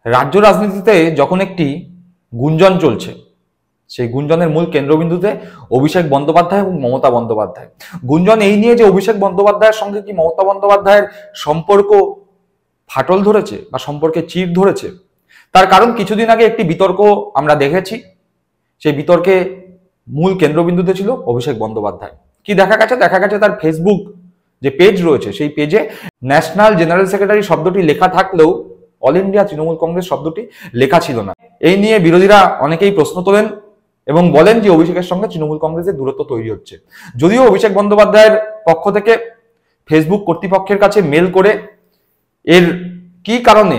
রাজ্য রাজনীতিতে যখন একটি গুঞ্জন চলছে, সেই গুঞ্জনের মূল কেন্দ্রবিন্দুতে অভিষেক বন্দ্যোপাধ্যায় এবং মমতা বন্দ্যোপাধ্যায়। গুঞ্জন এই নিয়ে যে অভিষেক বন্দ্যোপাধ্যায়ের সঙ্গে কি মমতা বন্দ্যোপাধ্যায়ের সম্পর্ক ফাটল ধরেছে বা সম্পর্কে চির ধরেছে, তার কারণ কিছুদিন আগে একটি বিতর্ক আমরা দেখেছি। সেই বিতর্কে মূল কেন্দ্রবিন্দুতে ছিল অভিষেক বন্দ্যোপাধ্যায়। কি দেখা গেছে তার ফেসবুক যে পেজ রয়েছে, সেই পেজে ন্যাশনাল জেনারেল সেক্রেটারি শব্দটি লেখা থাকলেও অল ইন্ডিয়া তৃণমূল কংগ্রেস শব্দটি লেখা ছিল না। এই নিয়ে বিরোধীরা অনেকেই প্রশ্ন তোলেন এবং বলেন যে অভিষেকের সঙ্গে তৃণমূল কংগ্রেসের দূরত্ব তৈরি হচ্ছে। যদিও অভিষেক বন্দ্যোপাধ্যায়ের পক্ষ থেকে ফেসবুক কর্তৃপক্ষের কাছে মেল করে এর কি কারণে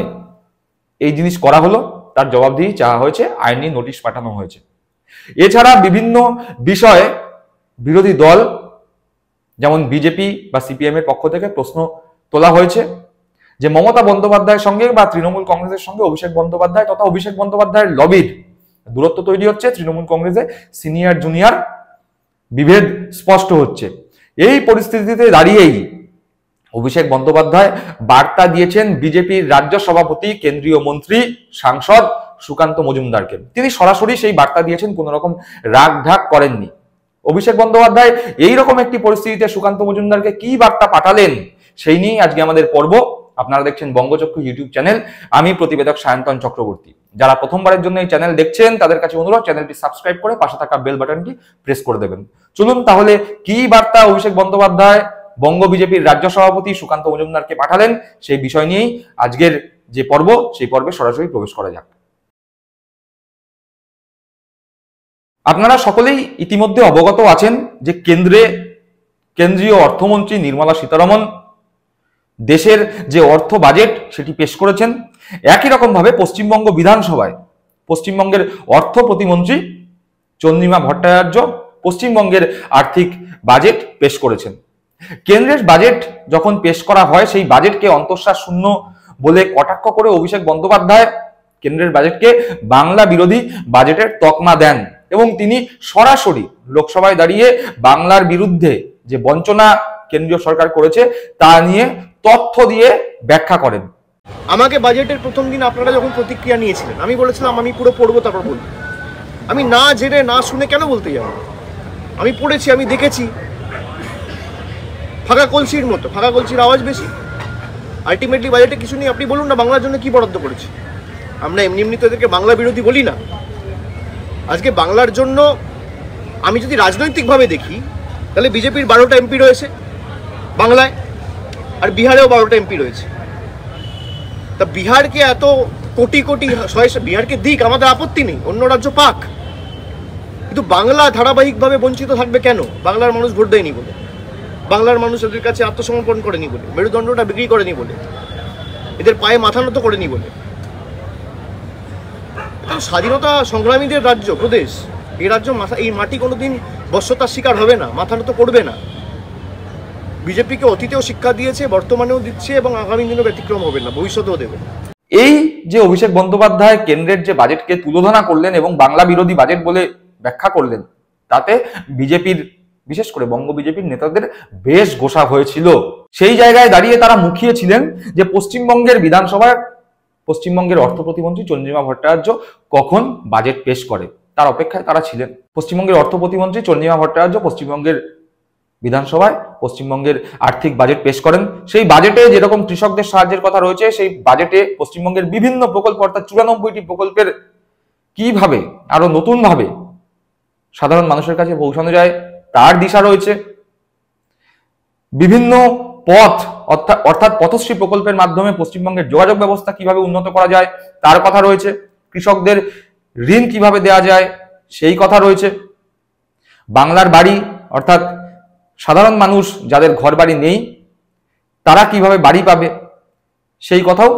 এই জিনিস করা হলো তার জবাবদিহি চাওয়া হয়েছে, আইনি নোটিশ পাঠানো হয়েছে। এছাড়া বিভিন্ন বিষয়ে বিরোধী দল যেমন বিজেপি বা সিপিএম এর পক্ষ থেকে প্রশ্ন তোলা হয়েছে যে মমতা বন্দ্যোপাধ্যায়ের সঙ্গে বা তৃণমূল কংগ্রেসের সঙ্গে অভিষেক বন্দ্যোপাধ্যায় তথা অভিষেক বন্দ্যোপাধ্যায়ের লবির দূরত্ব তৈরি হচ্ছে, তৃণমূল কংগ্রেসে সিনিয়র জুনিয়র বিভেদ স্পষ্ট হচ্ছে। এই পরিস্থিতিতে দাঁড়িয়েই অভিষেক বন্দ্যোপাধ্যায় বার্তা দিয়েছেন বিজেপির রাজ্য সভাপতি, কেন্দ্রীয় মন্ত্রী, সাংসদ সুকান্ত মজুমদারকে। তিনি সরাসরি সেই বার্তা দিয়েছেন, কোন রকম রাগ ঢাক করেননি। অভিষেক বন্দ্যোপাধ্যায় এইরকম একটি পরিস্থিতিতে সুকান্ত মজুমদারকে কি বার্তা পাঠালেন, সেই নিয়েই আজকে আমাদের পর্ব। আপনারা দেখছেন বঙ্গচক্ষু ইউটিউব চ্যানেল, আমি প্রতিবেদক সায়ন্তন চক্রবর্তী। যারা প্রথমবারের জন্য এই চ্যানেল দেখছেন তাদের কাছে অনুরোধ, চ্যানেলটি সাবস্ক্রাইব করে পাশে থাকা বেল বাটনটি প্রেস করে দেবেন। চলুন তাহলে কি বার্তা অভিষেক বন্দ্যোপাধ্যায় বঙ্গ বিজেপির রাজ্য সভাপতি সুকান্ত মজুমদারকে পাঠালেন, সেই বিষয় নিয়েই আজকের যে পর্ব, সেই পর্বে সরাসরি প্রবেশ করা যাক। আপনারা সকলেই ইতিমধ্যে অবগত আছেন যে কেন্দ্রীয় অর্থমন্ত্রী নির্মলা সীতারমণ দেশের যে অর্থ বাজেট সেটি পেশ করেছেন। একই রকম ভাবে পশ্চিমবঙ্গ বিধানসভায় পশ্চিমবঙ্গের অর্থ প্রতিমন্ত্রী চন্দ্রিমা ভট্টাচার্য পশ্চিমবঙ্গের আর্থিক বাজেট পেশ করেছেন। কেন্দ্রের বাজেট যখন পেশ করা হয়, সেই বাজেটকে অন্তঃসার শূন্য বলে কটাক্ষ করে অভিষেক বন্দ্যোপাধ্যায় কেন্দ্রের বাজেটকে বাংলা বিরোধী বাজেটের তকমা দেন এবং তিনি সরাসরি লোকসভায় দাঁড়িয়ে বাংলার বিরুদ্ধে যে বঞ্চনা কেন্দ্রীয় সরকার করেছে তা নিয়ে তথ্য দিয়ে ব্যাখ্যা করেন। আমাকে বাজেটের প্রথম দিন আপনারা যখন প্রতিক্রিয়া নিয়েছিলেন, আমি বলেছিলাম আমি পুরো পড়বো, তারপর বলবো। আমি না জেনে না শুনে কেন বলতে যাব? আমি পড়েছি, আমি দেখেছি। ফাঁকা কলসির মতো, ফাঁকা কলসির আওয়াজ বেশি। আলটিমেটলি বাজেটে কিছু নেই। আপনি বলুন না বাংলার জন্য কি বরাদ্দ করেছে। আমরা এমনি তো এদেরকে বাংলা বিরোধী বলি না। আজকে বাংলার জন্য আমি যদি রাজনৈতিকভাবে দেখি, তাহলে বিজেপির 12টা এমপি রয়েছে বাংলায়, আর বিহারেও 12টা এমপি রয়েছে। তা বিহারকে এত কোটি কোটি বিহারকে দিক, আমাদের আপত্তি নেই, অন্য রাজ্য পাক, কিন্তু বাংলা ধারাবাহিকভাবে বঞ্চিত থাকবে কেন? বাংলার মানুষ ভোট দেয়নি বলে, বাংলার মানুষ এদের কাছে আত্মসমর্পণ করেনি বলে, মেরুদণ্ডটা বিক্রি করেনি বলে, এদের পায়ে মাথা নত করেনি বলে। স্বাধীনতা সংগ্রামীদের রাজ্য, প্রদেশ। এই রাজ্য এই মাটি কোনোদিন বশ্যতার শিকার হবে না, মাথা নত করবে না। বিজেপিকে অতীতেও শিক্ষা দিয়েছে, বর্তমানেও দিচ্ছে এবং আগামী দিনেও ব্যতিক্রম হবে না, ভবিষ্যতেও দেবে। এই যে অভিষেক বন্দ্যোপাধ্যায় কেন্দ্রের যে বাজেটকে তুলোধনা করলেন এবং বাংলা বিরোধী বাজেট বলে ব্যাখ্যা করলেন, তাতে বিজেপির, বিশেষ করে বঙ্গ বিজেপির নেতাদের বেশ গোসা হয়েছিল। সেই জায়গায় দাঁড়িয়ে তারা মুখিয়েছিলেন যে পশ্চিমবঙ্গের বিধানসভায় পশ্চিমবঙ্গের অর্থ প্রতিমন্ত্রী চন্দ্রিমা ভট্টাচার্য কখন বাজেট পেশ করে তার অপেক্ষায় তারা ছিলেন। পশ্চিমবঙ্গের অর্থ প্রতিমন্ত্রী চন্দ্রিমা ভট্টাচার্য পশ্চিমবঙ্গের বিধানসভায় পশ্চিমবঙ্গের আর্থিক বাজেট পেশ করেন। সেই বাজেটে যেরকম কৃষকদের সাহায্যের কথা রয়েছে, সেই বাজেটে পশ্চিমবঙ্গের বিভিন্ন প্রকল্প অর্থাৎ 94টি প্রকল্পের কিভাবে আরো নতুন ভাবে সাধারণ মানুষের কাছে পৌঁছানো যায় তার দিশা রয়েছে। বিভিন্ন পথ অর্থাৎ পথশ্রী প্রকল্পের মাধ্যমে পশ্চিমবঙ্গের যোগাযোগ ব্যবস্থা কিভাবে উন্নত করা যায় তার কথা রয়েছে। কৃষকদের ঋণ কিভাবে দেওয়া যায় সেই কথা রয়েছে। বাংলার বাড়ি অর্থাৎ সাধারণ মানুষ যাদের ঘর বাড়ি নেই তারা কিভাবে বাড়ি পাবে সেই কথাও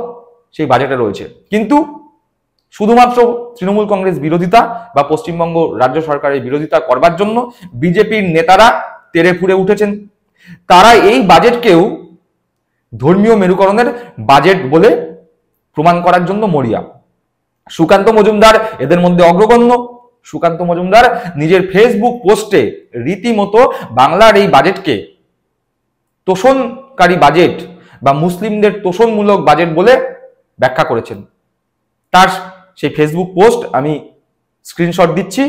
সেই বাজেটে রয়েছে। কিন্তু শুধুমাত্র তৃণমূল কংগ্রেস বিরোধিতা বা পশ্চিমবঙ্গ রাজ্য সরকারের বিরোধিতা করবার জন্য বিজেপির নেতারা তেড়ে ফুঁড়ে উঠেছেন। তারা এই বাজেটকেও ধর্মীয় মেরুকরণের বাজেট বলে প্রমাণ করার জন্য মরিয়া। সুকান্ত মজুমদার এদের মধ্যে অগ্রগণ্য। সুকান্ত মজুমদার নিজের ফেসবুক পোস্টে রীতিমতো বাংলার এই বাজেটকে তোষণকারী বাজেট বা মুসলিমদের তোষণমূলক বাজেট বলে ব্যাখ্যা করেছেন। তার সেই ফেসবুক পোস্ট আমি স্ক্রিনশট দিচ্ছি,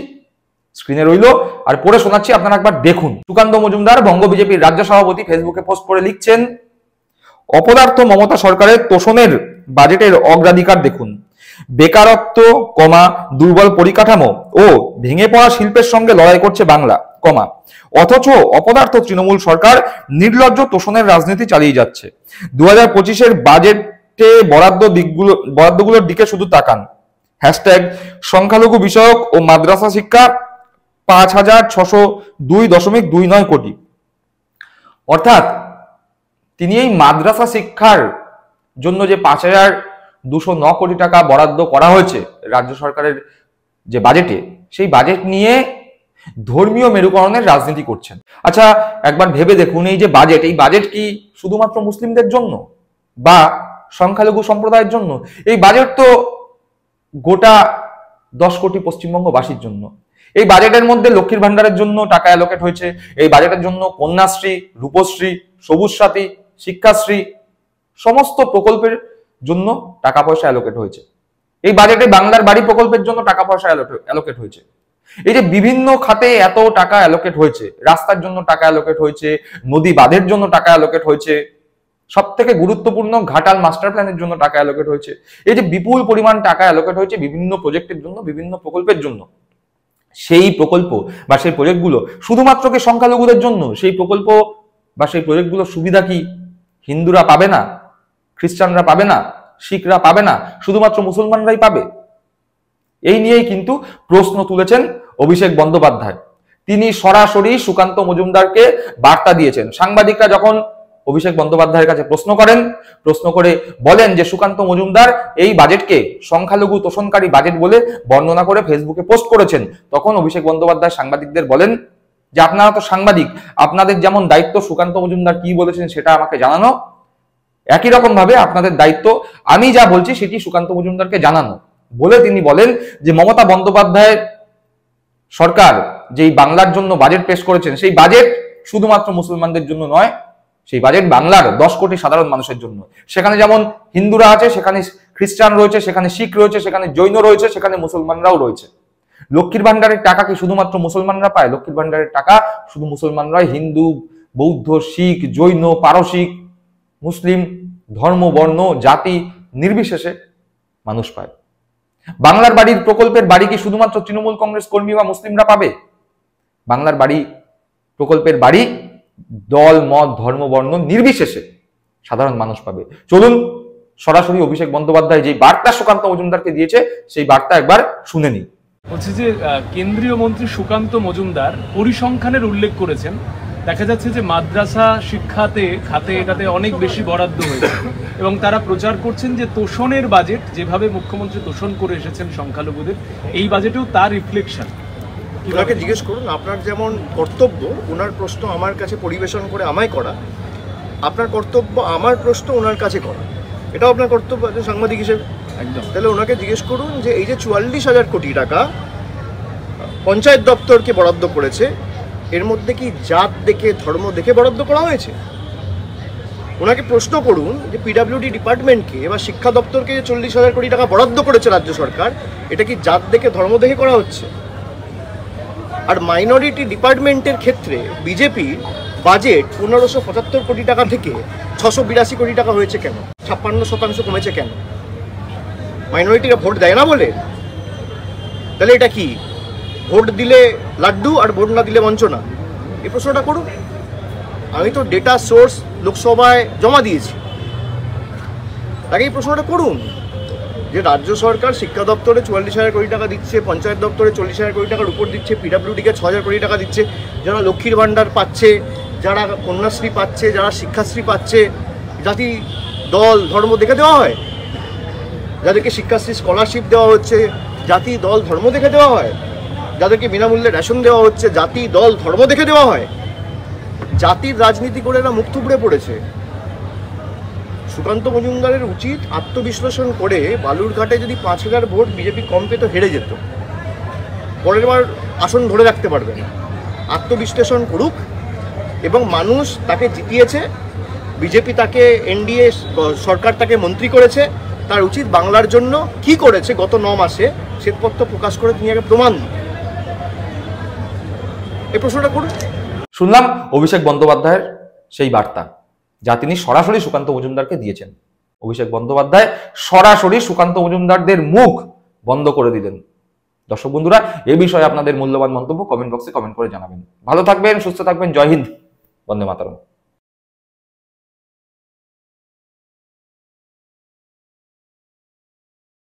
স্ক্রিনে রইল, আর পড়ে শোনাচ্ছি, আপনারা একবার দেখুন। সুকান্ত মজুমদার, বঙ্গ বিজেপির রাজ্য সভাপতি, ফেসবুকে পোস্ট করে লিখছেন, অপদার্থ মমতা সরকারের তোষণের বাজেটের অগ্রাধিকার দেখুন। বেকারত্ব, দুর্বল পরিকাঠামো ও ভেঙে পড়া শিল্পের সঙ্গে লড়াই করছে বাংলা, অথচ অপদার্থ তৃণমূল সরকার নির্লজ্জ তোষণের রাজনীতি চালিয়ে যাচ্ছে। 2025-এর বাজেটে বরাদ্দগুলোর দিকে শুধু তাকান। সংখ্যালঘু বিষয়ক ও মাদ্রাসা শিক্ষা 5,602.29 কোটি। অর্থাৎ তিনি এই মাদ্রাসা শিক্ষার জন্য যে 5,209 কোটি টাকা বরাদ্দ করা হয়েছে রাজ্য সরকারের যে বাজেটে, সেই বাজেট নিয়ে ধর্মীয় মেরুকরণের রাজনীতি করছেন। আচ্ছা, একবার ভেবে দেখুন, এই যে বাজেট, এই বাজেট কি শুধুমাত্র মুসলিমদের জন্য বা সংখ্যালঘু সম্প্রদায়ের জন্য? এই বাজেট তো গোটা 10 কোটি পশ্চিমবঙ্গবাসীর জন্য। এই বাজেটের মধ্যে লক্ষ্মীর ভান্ডারের জন্য টাকা অ্যালোকেট হয়েছে, এই বাজেটের জন্য কন্যাশ্রী, রূপশ্রী, সবুজ সাথী, শিক্ষাশ্রী, সমস্ত প্রকল্পের জন্য টাকা পয়সা অ্যালোকেট হয়েছে। এই বাজেটে বাংলার বাড়ি প্রকল্পের জন্য টাকা পয়সা অ্যালোকেট হয়েছে। এই যে বিভিন্ন খাতে এত টাকা অ্যালোকেট হয়েছে, রাস্তার জন্য টাকা অ্যালোকেট হয়েছে, নদী বাঁধের জন্য টাকা অ্যালোকেট হয়েছে, সব থেকে গুরুত্বপূর্ণ ঘাটাল মাস্টার প্ল্যানের জন্য টাকা অ্যালোকেট হয়েছে। এই যে বিপুল পরিমাণ টাকা অ্যালোকেট হয়েছে বিভিন্ন প্রজেক্টের জন্য, বিভিন্ন প্রকল্পের জন্য, সেই প্রকল্প বা সেই প্রজেক্টগুলো শুধুমাত্র কি সংখ্যালঘুদের জন্য? সেই প্রকল্প বা সেই প্রজেক্টগুলোর সুবিধা কি হিন্দুরা পাবে না, খ্রিস্টানরা পাবে না, শিখরা পাবে না, শুধুমাত্র মুসলমানরাই পাবে? এই নিয়েই কিন্তু প্রশ্ন তুলেছেন অভিষেক বন্দ্যোপাধ্যায়। তিনি সরাসরি সুকান্ত মজুমদারকে বার্তা দিয়েছেন। সাংবাদিকরা যখন অভিষেক বন্দ্যোপাধ্যায়ের কাছে প্রশ্ন করে বলেন যে সুকান্ত মজুমদার এই বাজেটকে সংখ্যালঘু তোষণকারী বাজেট বলে বর্ণনা করে ফেসবুকে পোস্ট করেছেন, তখন অভিষেক বন্দ্যোপাধ্যায় সাংবাদিকদের বলেন যে আপনারা তো সাংবাদিক, আপনাদের যেমন দায়িত্ব সুকান্ত মজুমদার কি বলেছেন সেটা আমাকে জানানো, একই রকম ভাবে আপনাদের দায়িত্ব আমি যা বলছি সেটি সুকান্ত মজুমদারকে জানানো। বলে তিনি বলেন যে মমতা বন্দ্যোপাধ্যায়ের সরকার যেই বাংলার জন্য বাজেট পেশ করেছেন, সেই বাজেট শুধুমাত্র মুসলমানদের জন্য নয়, সেই বাজেট বাংলার 10 কোটি সাধারণ মানুষের জন্য। সেখানে যেমন হিন্দুরা আছে, সেখানে খ্রিস্টান রয়েছে, সেখানে শিখ রয়েছে, সেখানে জৈন রয়েছে, সেখানে মুসলমানরাও রয়েছে। লক্ষ্মীর ভান্ডারের টাকা কি শুধুমাত্র মুসলমানরা পায়? লক্ষ্মীর ভান্ডারের টাকা শুধু মুসলমানরাই, হিন্দু, বৌদ্ধ, শিখ, জৈন, পারসিক, মুসলিম, ধর্ম, বর্ণ, জাতি নির্বিশেষে মানুষ পায়। বাংলার বাড়ির প্রকল্পের বাড়ি কি শুধুমাত্র তৃণমূল কংগ্রেস কর্মী বা মুসলিমরা পাবে? বাংলার বাড়ি প্রকল্পের বাড়ি দল, মত, ধর্ম, বর্ণ নির্বিশেষে সাধারণ মানুষ পাবে। চলুন সরাসরি অভিষেক বন্দ্যোপাধ্যায় যে বার্তা সুকান্ত মজুমদারকে দিয়েছে সেই বার্তা একবার শুনে নিই। বলছি যে কেন্দ্রীয় মন্ত্রী সুকান্ত মজুমদার পরিসংখ্যানের উল্লেখ করেছেন। দেখা যাচ্ছে যে মাদ্রাসা শিক্ষাতে খাতে অনেক বেশি বরাদ্দ হয়েছে এবং তারা প্রচার করছেন যে তোষণের বাজেট, যেভাবে মুখ্যমন্ত্রী তোষণ করে এসেছেন সংখ্যালঘুদের, এই বাজেটেও তার রিফ্লেকশন। ওনাকে জিজ্ঞেস করুন, আপনার যেমন কর্তব্য ওনার প্রশ্ন আমার কাছে পরিবেশন করে আমায় করা, আপনার কর্তব্য আমার প্রশ্ন ওনার কাছে করা, এটাও আপনার কর্তব্য একজন সাংবাদিক হিসেবে। একদম। তাহলে ওনাকে জিজ্ঞেস করুন যে এই যে 44,000 কোটি টাকা পঞ্চায়েত দপ্তরকে বরাদ্দ করেছে, এর মধ্যে কি জাত দেখে, ধর্ম দেখে বরাদ্দ করা হয়েছে? ওনাকে প্রশ্ন করুন যে পিডাব্লিউডি ডিপার্টমেন্টকে এবার শিক্ষা দপ্তরকে যে 40,000 কোটি টাকা বরাদ্দ করেছে রাজ্য সরকার, এটা কি জাত দেখে, ধর্ম দেখে করা হচ্ছে? আর মাইনরিটি ডিপার্টমেন্টের ক্ষেত্রে বিজেপির বাজেট 1575 কোটি টাকা থেকে 682 কোটি টাকা হয়েছে কেন? 56% কমেছে কেন? মাইনরিটিরা ভোট দেয় না বলে? তাহলে এটা কি ভোট দিলে লাড্ডু আর ভোট না দিলে বঞ্চনা? এই প্রশ্নটা করুন। আমি তো ডেটা সোর্স লোকসভায় জমা দিয়েছি, তাকে এই প্রশ্নটা করুন যে রাজ্য সরকার শিক্ষা দপ্তরে 44,000 কোটি টাকা দিচ্ছে, পঞ্চায়েত দপ্তরে 40,000 কোটি টাকার উপর দিচ্ছে, পিডাব্লিউডিকে 6,000 কোটি টাকা দিচ্ছে, যারা লক্ষ্মীর ভাণ্ডার পাচ্ছে, যারা কন্যাশ্রী পাচ্ছে, যারা শিক্ষাশ্রী পাচ্ছে, জাতি, দল, ধর্ম দেখে দেওয়া হয়? যাদেরকে শিক্ষাশ্রী স্কলারশিপ দেওয়া হচ্ছে, জাতি, দল, ধর্ম দেখে দেওয়া হয়? যাদেরকে বিনামূল্যে রেশন দেওয়া হচ্ছে, জাতি, দল, ধর্ম দেখে দেওয়া হয়? জাতির রাজনীতি করে এরা মুখ থুবড়ে পড়েছে। সুকান্ত মজুমদারের উচিত আত্মবিশ্লেষণ করে বালুরঘাটে যদি 5,000 ভোট বিজেপি কম পেত, হেরে যেত, পরের বার আসন ধরে রাখতে পারবে না। আত্মবিশ্লেষণ করুক এবং মানুষ তাকে জিতিয়েছে, বিজেপি তাকে, এনডিএ সরকার তাকে মন্ত্রী করেছে, তার উচিত বাংলার জন্য কি করেছে গত 9 মাসে শ্বেতপত্র প্রকাশ করে তিনি আগে প্রমাণ দিন। এই প্রশ্নটা করুন। শুনলাম অভিষেক বন্দ্যোপাধ্যায়ের সেই বার্তা, যা তিনি সরাসরি সুকান্ত মজুমদারকে দিয়েছেন। অভিষেক বন্দ্যোপাধ্যায় সরাসরি সুকান্ত মজুমদারদের মুখ বন্ধ করে দিলেন। দর্শক বন্ধুরা, এ বিষয়ে আপনাদের মূল্যবান মন্তব্য কমেন্ট বক্সে কমেন্ট করে জানাবেন। ভালো থাকবেন, সুস্থ থাকবেন। জয় হিন্দ, বন্দে মাতরম।